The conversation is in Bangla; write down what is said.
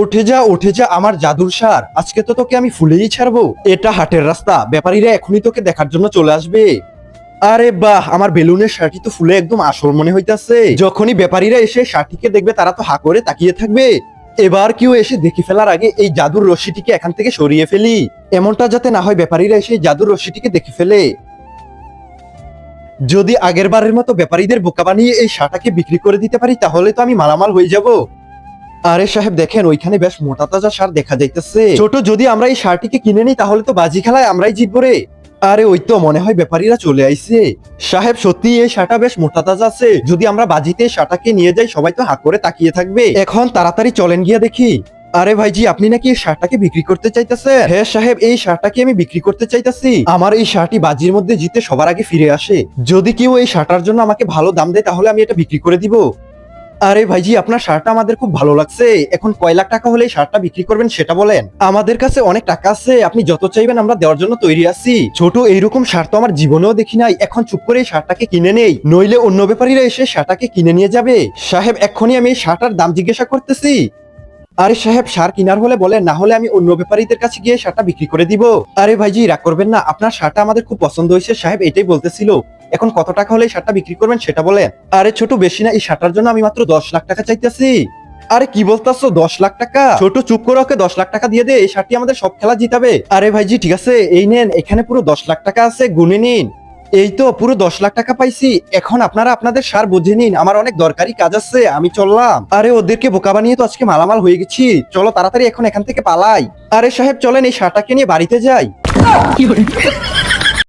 উঠে যা আমার জাদুর সার, আজকে তো তোকে আমি ফুলেই ছাড়বো। এটা হাটের রাস্তা, ব্যাপারীরা এখনই তোকে দেখার জন্য চলে আসবে। আরে বাহ, আমার বেলুনের শাড়ি তো ফুলে একদম আসল মনে হইতাছে। যখনই ব্যাপারীরা এসে শাড়িকে দেখবে তারা তো হা করে তাকিয়ে থাকবে। এবার কেউ এসে দেখে ফেলার আগে এই জাদুর রশ্মিটিকে এখান থেকে সরিয়ে ফেলি, এমনটা যাতে না হয় ব্যাপারীরা এসে জাদুর রশ্মিটিকে দেখে ফেলে। যদি আগের বারের মতো ব্যাপারীদের বোকা বানিয়ে এই শাটাকে বিক্রি করে দিতে পারি তাহলে তো আমি মালামাল হয়ে যাব। আরে সাহেব দেখেন, ওইখানে বেশ মোটা তাজা সার দেখা যাইতেছে। ছোট, যদি আমরা এই সারটিকে কিনে নিই তাহলে তো বাজি খেলায় আমরাই জিতবো রে। আরে ওই তো মনে হয় ব্যাপারীরা চলে আইছে। সাহেব সত্যি এই শাটা বেশ মোটা তাজা আছে, যদি আমরা বাজিতে শাটাকে নিয়ে যাই সবাই তো হাত করে তাকিয়ে থাকবে। এখন তাড়াতাড়ি চলেন গিয়া দেখি। আরে ভাইজি, আপনি নাকি এই শার্টটাকে বিক্রি করতে চাইতেছেন? হ্যাঁ সাহেব, এই শার্টটাকে আমি বিক্রি করতে চাইতেছি। আমার এই শার্টটি বাজির মধ্যে জিতে সবার আগে ফিরে আসে। যদি কেউ এই শার্টার জন্য আমাকে ভালো দাম দেয় তাহলে আমি এটা বিক্রি করে দিব। আরে ভাইজি, আপনার শার্টটা আমাদের খুব ভালো লাগছে। এখন কয় লাখ টাকা হলে এই শার্টটা বিক্রি করবেন সেটা বলেন। আমাদের কাছে অনেক টাকা আছে, আপনি যত চাইবেন আমরা দেওয়ার জন্য তৈরি আছি। ছোট, এইরকম শার্ট তো আমার জীবনেও দেখি নাই। এখন চুপ করে এই শার্টটাকে কিনে নেই, নইলে অন্য ব্যাপারীরা এসে শার্টটাকে কিনে নিয়ে যাবে। সাহেব এক্ষুনি আমি এই শার্টার দাম জিজ্ঞাসা করতেছি। আরে সাহেব, সার কিনার হলে বলেন, না হলে আমি অন্য ব্যাপারীদের কাছে গিয়ে শার্টটা বিক্রি করে দিব। আরে ভাইজি রাগ করবেন না, আপনার শার্টটা আমাদের খুব পছন্দ হয়েছে। সাহেব এটাই বলতেছিল। এখন কত টাকা হলে এই শার্টটা বিক্রি করবেন সেটা বলেন। আরে ছোট, বেশি না, এই শার্টটার জন্য আমি মাত্র 10 লাখ টাকা চাইতেছি। আরে কি বলতাছো, 10 লাখ টাকা? ছোট চুপ করে, ওকে 10 লাখ টাকা দিয়ে দে, এই শার্টটি আমাদের সব খেলা জিতাবে। আরে ভাইজি ঠিক আছে, এই নেন, এখানে পুরো 10 লাখ টাকা আছে, গুনে নিন। এই তো পুরো 10 লাখ টাকা পাইছি। এখন আপনারা আপনাদের সার বুঝে নিন, আমার অনেক দরকারি কাজ আছে, আমি চললাম। আরে ওদেরকে বোকা বানিয়ে তো আজকে মালামাল হয়ে গেছি, চলো তাড়াতাড়ি এখন এখান থেকে পালাই। আরে সাহেব চলেন, এই সারটাকে নিয়ে বাড়িতে যাই।